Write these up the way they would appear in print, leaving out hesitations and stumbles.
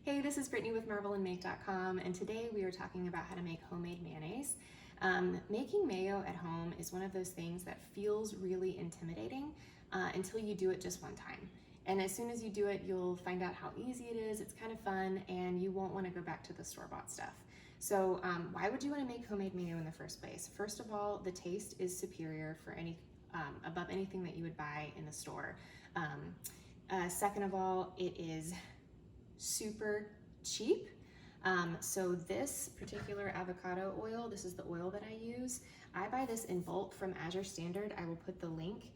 Hey, this is Brittany with marvelandmake.com, and today we are talking about how to make homemade mayonnaise. Making mayo at home is one of those things that feels really intimidating until you do it just one time. And as soon as you do it, you'll find out how easy it is, it's kind of fun, and you won't want to go back to the store-bought stuff. So why would you want to make homemade mayo in the first place? First of all, the taste is superior for above anything that you would buy in the store. Second of all, it is super cheap. So this particular avocado oil, this is the oil that I use. I buy this in bulk from Azure Standard. I will put the link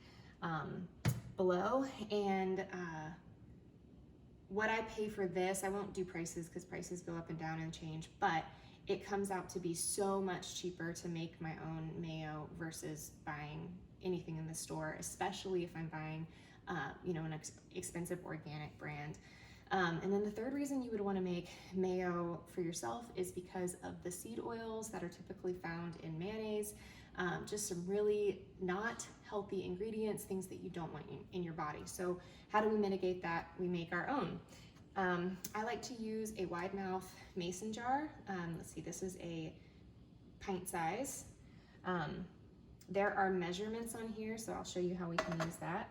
below. And what I pay for this, I won't do prices because prices go up and down and change, but it comes out to be so much cheaper to make my own mayo versus buying anything in the store, especially if I'm buying an expensive organic brand. And then the third reason you would want to make mayo for yourself is because of the seed oils that are typically found in mayonnaise, just some really not healthy ingredients, things that you don't want in your body. So how do we mitigate that? We make our own. I like to use a wide mouth mason jar. Let's see, this is a pint size. There are measurements on here, so I'll show you how we can use that.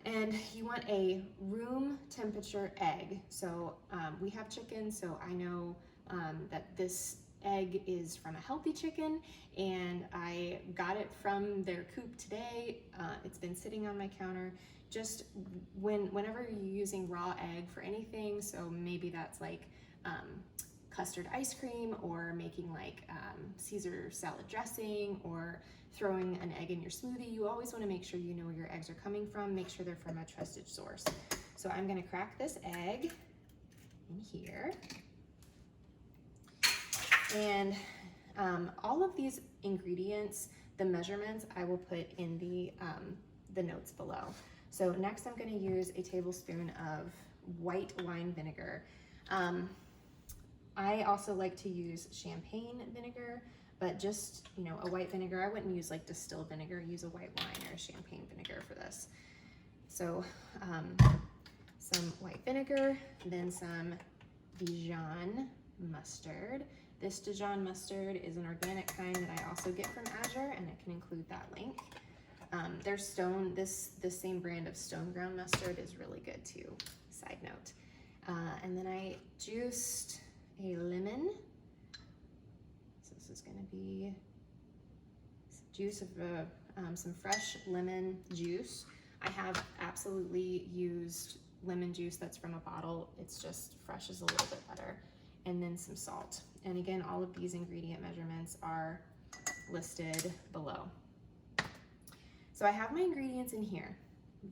And you want a room temperature egg. So we have chicken, so I know that this egg is from a healthy chicken, and I got it from their coop today. It's been sitting on my counter. Just whenever you're using raw egg for anything, so maybe that's like custard ice cream, or making like Caesar salad dressing, or throwing an egg in your smoothie, you always want to make sure you know where your eggs are coming from. Make sure they're from a trusted source. So I'm going to crack this egg in here. And all of these ingredients, the measurements, I will put in the notes below. So next I'm going to use a tablespoon of white wine vinegar. I also like to use champagne vinegar, but just, a white vinegar. I wouldn't use like distilled vinegar, use a white wine or a champagne vinegar for this. So some white vinegar, then some Dijon mustard. This Dijon mustard is an organic kind that I also get from Azure, and I can include that link. There's this same brand of stone ground mustard is really good too, side note. And then I juiced a lemon. So this is going to be juice of some fresh lemon juice. I have absolutely used lemon juice that's from a bottle. It's just fresh is a little bit better. And then some salt. And again, all of these ingredient measurements are listed below. So I have my ingredients in here.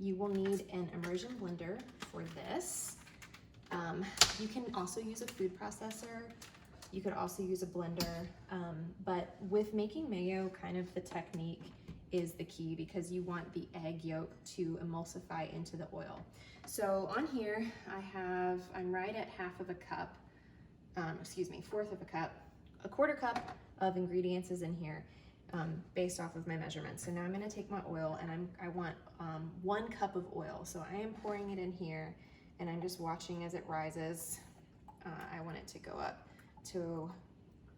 You will need an immersion blender for this. You can also use a food processor. You could also use a blender, but with making mayo, kind of the technique is the key, because you want the egg yolk to emulsify into the oil. So on here, I'm right at half of a cup, fourth of a cup. A quarter cup of ingredients is in here, based off of my measurements. So now I'm gonna take my oil, and I want 1 cup of oil. So I am pouring it in here, and I'm just watching as it rises. I want it to go up to,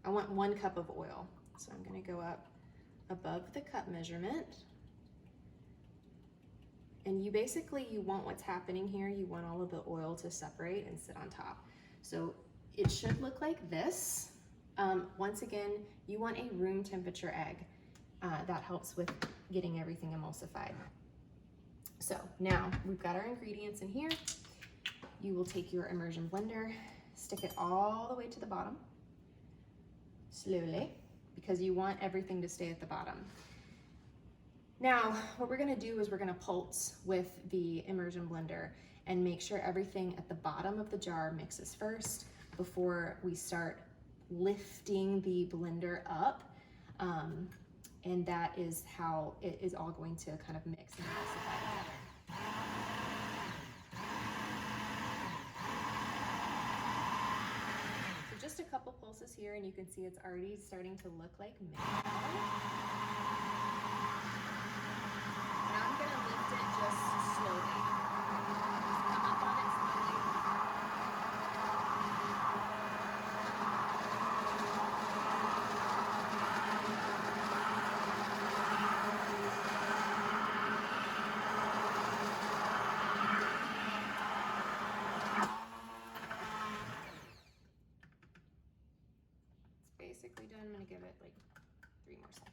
I want 1 cup of oil. So I'm gonna go up above the cup measurement. And you want what's happening here. You want all of the oil to separate and sit on top. So it should look like this. Once again, you want a room temperature egg. That helps with getting everything emulsified. So now we've got our ingredients in here. You will take your immersion blender, stick it all the way to the bottom, slowly, because you want everything to stay at the bottom. Now, what we're gonna do is we're gonna pulse with the immersion blender and make sure everything at the bottom of the jar mixes first before we start lifting the blender up. And that is how it is all going to kind of mix and emulsify together. Just a couple pulses here, and you can see it's already starting to look like mayo. Now I'm going to lift it just slowly. Just come up on it slowly. gonna give it like 3 more seconds.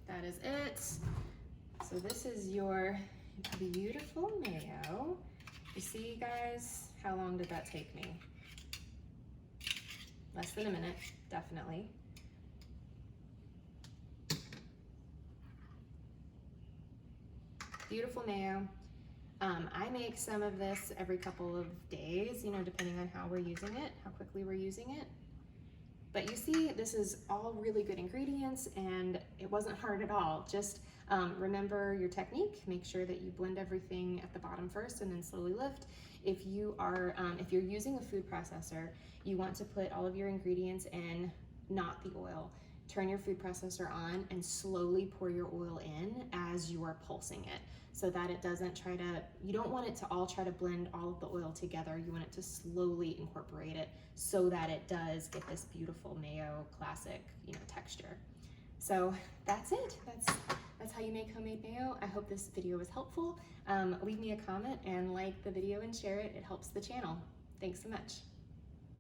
That is it. So this is your beautiful mayo. You see, guys, how long did that take me? Less than a minute, definitely. Beautiful mayo. I make some of this every couple of days, you know, depending on how we're using it, how quickly we're using it. But you see, this is all really good ingredients and it wasn't hard at all. Just remember your technique. Make sure that you blend everything at the bottom first and then slowly lift. If you're using a food processor, you want to put all of your ingredients in, not the oil. Turn your food processor on and slowly pour your oil in as you are pulsing it, so that it doesn't you don't want it to all try to blend all of the oil together. You want it to slowly incorporate it so that it does get this beautiful mayo classic, you know, texture. So that's it. That's how you make homemade mayo. I hope this video was helpful. Leave me a comment and like the video and share it. It helps the channel. Thanks so much.